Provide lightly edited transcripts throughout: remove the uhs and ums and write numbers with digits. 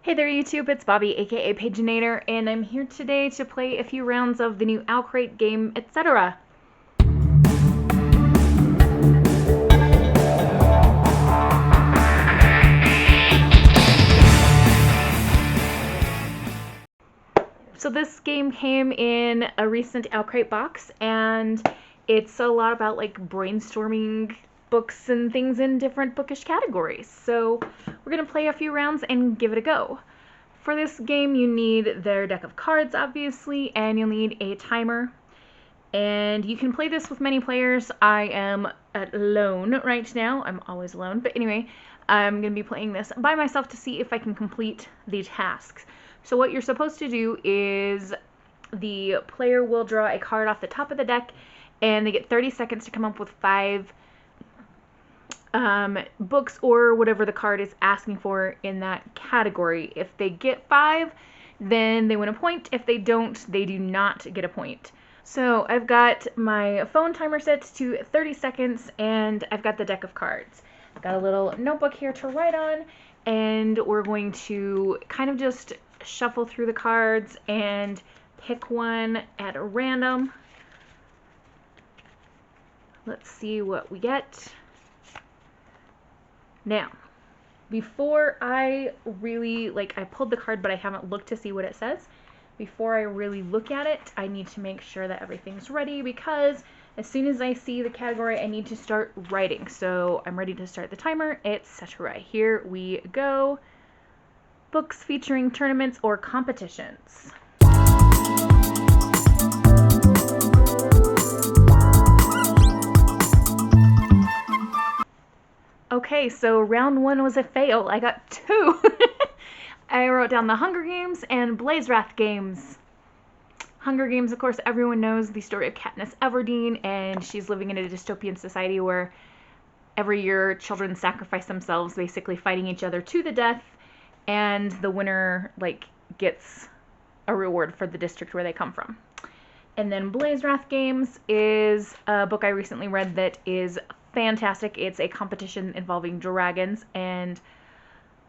Hey there YouTube, it's Bobby aka Paginator, and I'm here today to play a few rounds of the new Owlcrate game, etc. So this game came in a recent Owlcrate box, and it's a lot about like brainstorming books and things in different bookish categories. So we're gonna play a few rounds and give it a go. For this game, you need their deck of cards, obviously, and you'll need a timer. And you can play this with many players. I am alone right now. I'm always alone. But anyway, I'm going to be playing this by myself to see if I can complete the tasks. So what you're supposed to do is the player will draw a card off the top of the deck, and they get 30 seconds to come up with 5 books or whatever the card is asking for in that category. If they get 5, then they win a point. If they don't, they do not get a point. So I've got my phone timer set to 30 seconds, and I've got the deck of cards. I've got a little notebook here to write on, and we're going to kind of just shuffle through the cards and pick one at random. Let's see what we get. Now, before I really, I pulled the card, but I haven't looked to see what it says. Before I really look at it, I need to make sure that everything's ready, because as soon as I see the category, I need to start writing. So I'm ready to start the timer, etc. Here we go. Books featuring tournaments or competitions. Okay, so round 1 was a fail. I got 2. I wrote down the Hunger Games and Blaze Wrath games. Hunger Games, of course, everyone knows the story of Katniss Everdeen, and she's living in a dystopian society where every year children sacrifice themselves, basically fighting each other to the death, and the winner, gets a reward for the district where they come from. And then Blaze Wrath games is a book I recently read that is fantastic. It's a competition involving dragons, and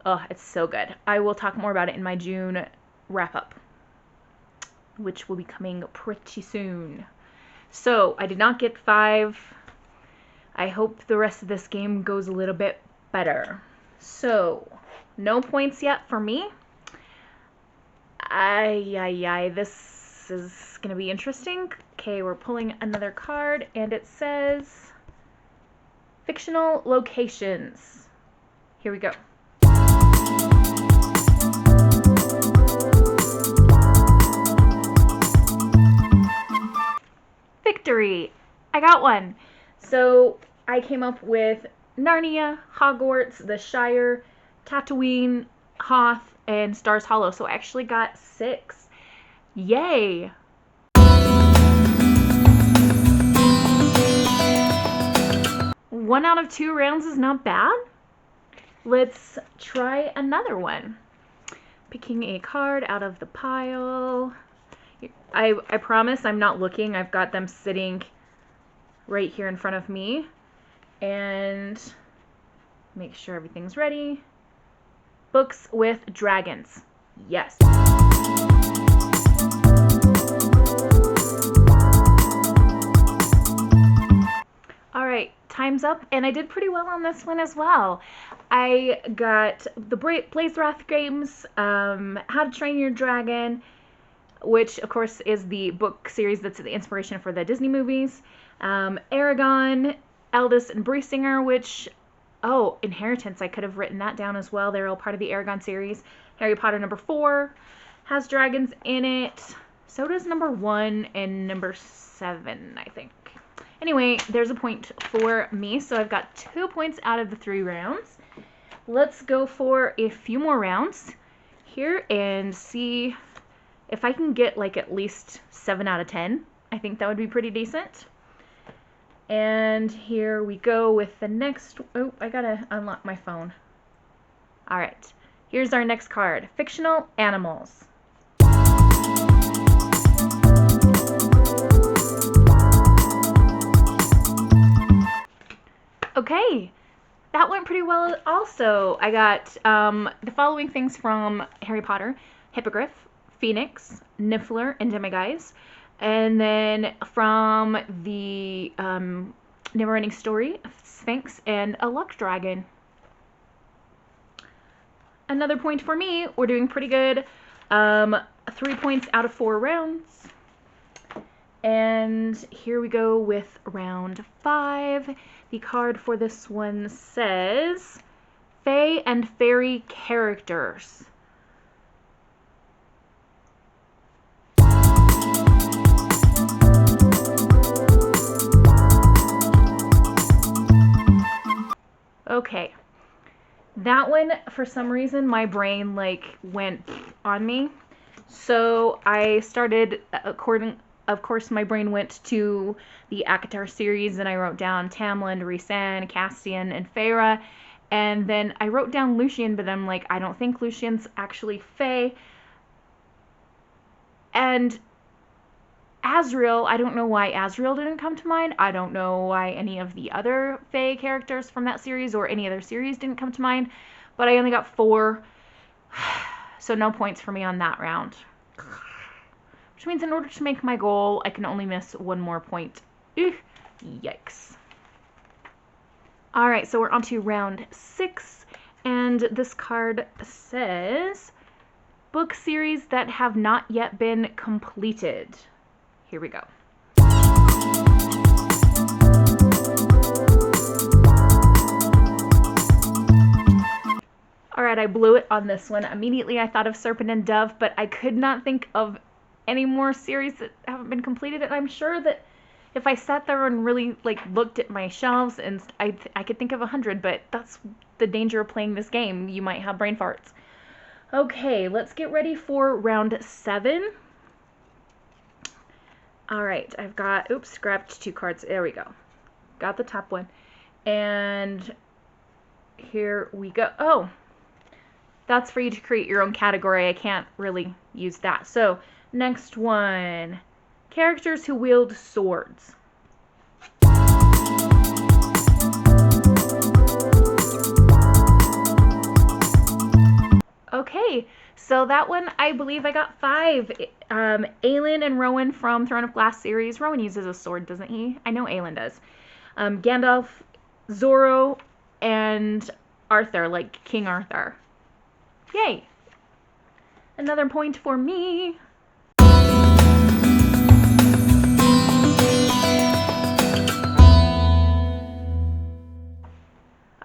oh, it's so good. I will talk more about it in my June wrap-up, which will be coming pretty soon. So, I did not get 5. I hope the rest of this game goes a little bit better. So, no points yet for me. This is going to be interesting. Okay, we're pulling another card, and it says fictional locations. Here we go. Victory! I got one. So I came up with Narnia, Hogwarts, the Shire, Tatooine, Hoth, and Stars Hollow. So I actually got 6. Yay! One out of 2 rounds is not bad. Let's try another one. Picking a card out of the pile. I promise I'm not looking. I've got them sitting right here in front of me. And make sure everything's ready. Books with dragons. Yes. Alright, time's up, and I did pretty well on this one as well. I got the Blaze Wrath games, How to Train Your Dragon, which of course is the book series that's the inspiration for the Disney movies. Aragon, Eldest, and Briesinger, which, Inheritance, I could have written that down as well. They're all part of the Aragon series. Harry Potter number 4 has dragons in it. So does number 1 and number 7, I think. Anyway, there's a point for me, so I've got 2 points out of the 3 rounds. Let's go for a few more rounds here and see if I can get at least 7 out of 10. I think that would be pretty decent. And here we go with the next. Oh, I gotta unlock my phone. Alright, here's our next card. Fictional animals. Okay, that went pretty well also. I got the following things from Harry Potter: Hippogriff, Phoenix, Niffler, and Demiguise. And then from the Neverending Story, Sphinx, and a Luck Dragon. Another point for me. We're doing pretty good. 3 points out of 4 rounds. And here we go with round 5. The card for this one says Fae and Fairy Characters. Okay. That one, for some reason, my brain went on me. So I started, of course, my brain went to the ACOTAR series, and I wrote down Tamlin, Rhysand, Castian, and Feyre. And then I wrote down Lucien, but I'm like, I don't think Lucien's actually Fae. And Asriel, I don't know why Asriel didn't come to mind. I don't know why any of the other Fae characters from that series or any other series didn't come to mind. But I only got 4. So no points for me on that round. Which means in order to make my goal, I can only miss 1 more point. Yikes. Alright, so we're on to round 6. And this card says book series that have not yet been completed. Here we go. Alright, I blew it on this one. Immediately I thought of Serpent and Dove, but I could not think of any more series that haven't been completed. And I'm sure that if I sat there and really looked at my shelves, and I could think of 100, but that's the danger of playing this game. You might have brain farts. Okay, let's get ready for round 7. Alright, I've got, oops, grabbed 2 cards. There we go. Got the top one. And here we go. Oh, that's for you to create your own category. I can't really use that. So, next one. Characters who wield swords. Okay, so that one, I believe I got 5. Aelin and Rowan from Throne of Glass series. Rowan uses a sword, doesn't he? I know Aelin does. Gandalf, Zorro, and Arthur, like King Arthur. Yay! Another point for me.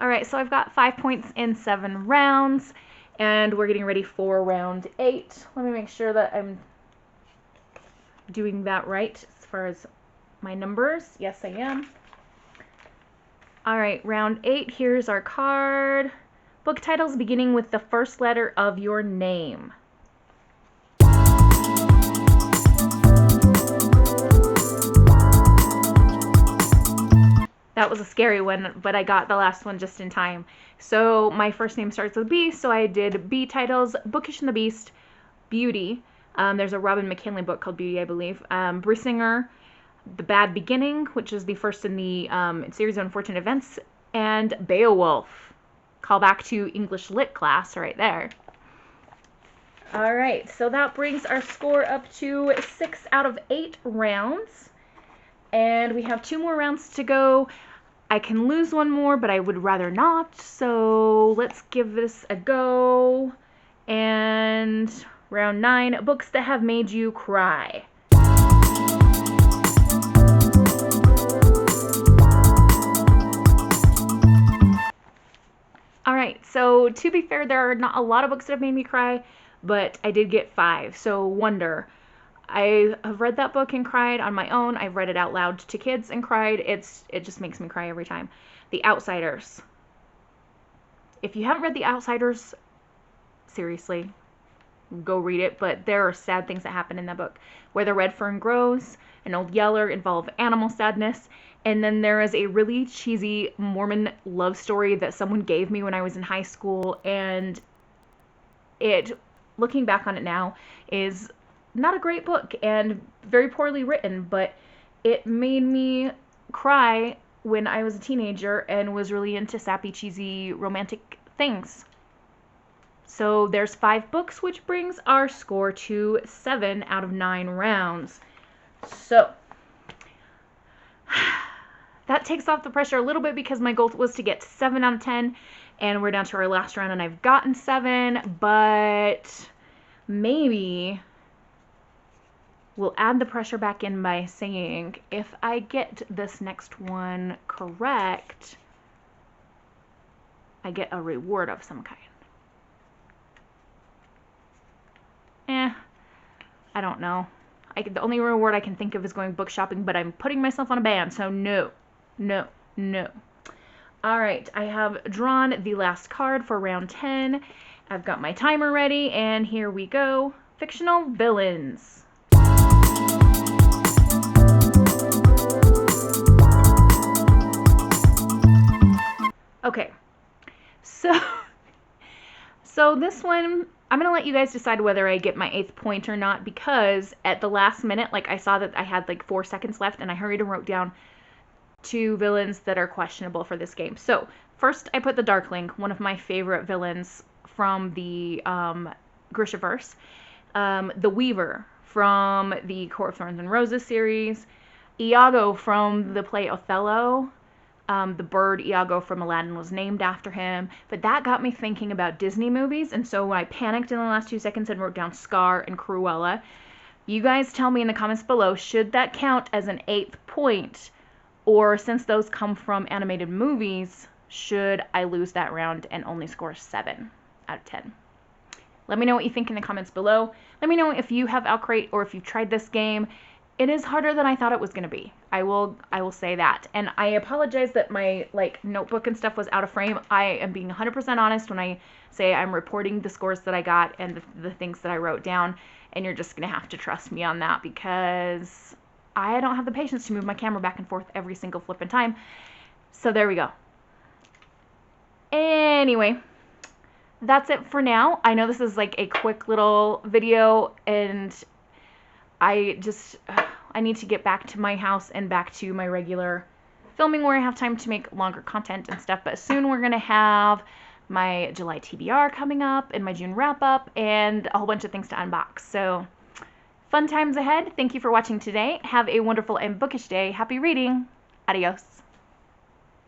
Alright, so I've got 5 points in 7 rounds, and we're getting ready for round 8. Let me make sure that I'm doing that right as far as my numbers. Yes, I am. Alright, round 8, here's our card. Book titles beginning with the first letter of your name. That was a scary one, but I got the last one just in time. So my first name starts with B, so I did B titles: Bookish and the Beast, Beauty. There's a Robin McKinley book called Beauty, I believe. Brissinger, The Bad Beginning, which is the first in the series of unfortunate events, and Beowulf. Call back to English Lit class right there. Alright, so that brings our score up to 6 out of 8 rounds. And we have 2 more rounds to go. I can lose 1 more, but I would rather not. So let's give this a go. And round 9, books that have made you cry. Alright, so to be fair, there are not a lot of books that have made me cry, but I did get 5. So Wonder. I have read that book and cried on my own. I've read it out loud to kids and cried. It just makes me cry every time. The Outsiders. If you haven't read The Outsiders, seriously, go read it. But there are sad things that happen in that book. Where the Red Fern Grows, and Old Yeller involve animal sadness. And then there is a really cheesy Mormon love story that someone gave me when I was in high school. And it, looking back on it now, is not a great book and very poorly written, but it made me cry when I was a teenager and was really into sappy, cheesy, romantic things. So there's 5 books, which brings our score to 7 out of 9 rounds. So that takes off the pressure a little bit because my goal was to get 7 out of 10, and we're down to our last round and I've gotten 7, but maybe we'll add the pressure back in by saying if I get this next one correct, I get a reward of some kind. I don't know. The only reward I can think of is going book shopping, but I'm putting myself on a ban, so no. No, no. All right, I have drawn the last card for round 10. I've got my timer ready, and here we go. Fictional villains. Okay, so this one, I'm going to let you guys decide whether I get my 8th point or not, because at the last minute, like, I saw that I had like 4 seconds left, and I hurried and wrote down 2 villains that are questionable for this game. So first I put the Darkling, one of my favorite villains from the Grishaverse, the Weaver from the Court of Thorns and Roses series, Iago from the play Othello. The bird Iago from Aladdin was named after him, but that got me thinking about Disney movies, and so I panicked in the last 2 seconds and wrote down Scar and Cruella. You guys tell me in the comments below, should that count as an 8th point? Or since those come from animated movies, should I lose that round and only score 7 out of 10? Let me know what you think in the comments below. Let me know if you have Owlcrate or if you've tried this game. It is harder than I thought it was going to be. I will say that. And I apologize that my notebook and stuff was out of frame. I am being 100% honest when I say I'm reporting the scores that I got and the things that I wrote down. And you're just going to have to trust me on that, because I don't have the patience to move my camera back and forth every single flipping time. So there we go. Anyway, that's it for now. I know this is like a quick little video, and I need to get back to my house and back to my regular filming where I have time to make longer content and stuff. But soon we're going to have my July TBR coming up and my June wrap up and a whole bunch of things to unbox. So fun times ahead. Thank you for watching today. Have a wonderful and bookish day. Happy reading. Adios.